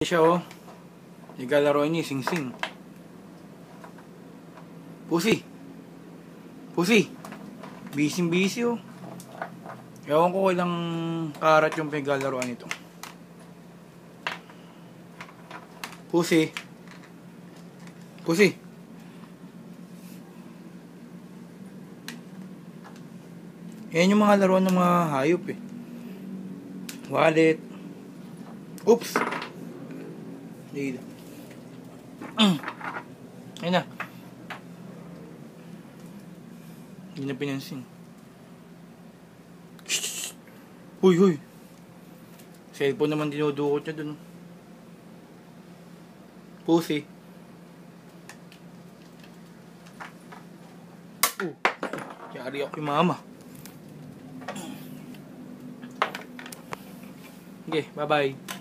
Siya oh. Naglalaro niya Sing Sing. Pusi. Pusi. Busy oh. Ewan ko ilang karat yung pinaglalaroan nito. Pusi. Pusi. Yan yung mga laruan ng mga hayop eh. Wallet. Oops. Dito. Ayun na. Hindi na pinansin. Huy, huy. Cellphone naman dinudukot niya dun. Pusi. Yari ako yung mama. Okay, bye-bye.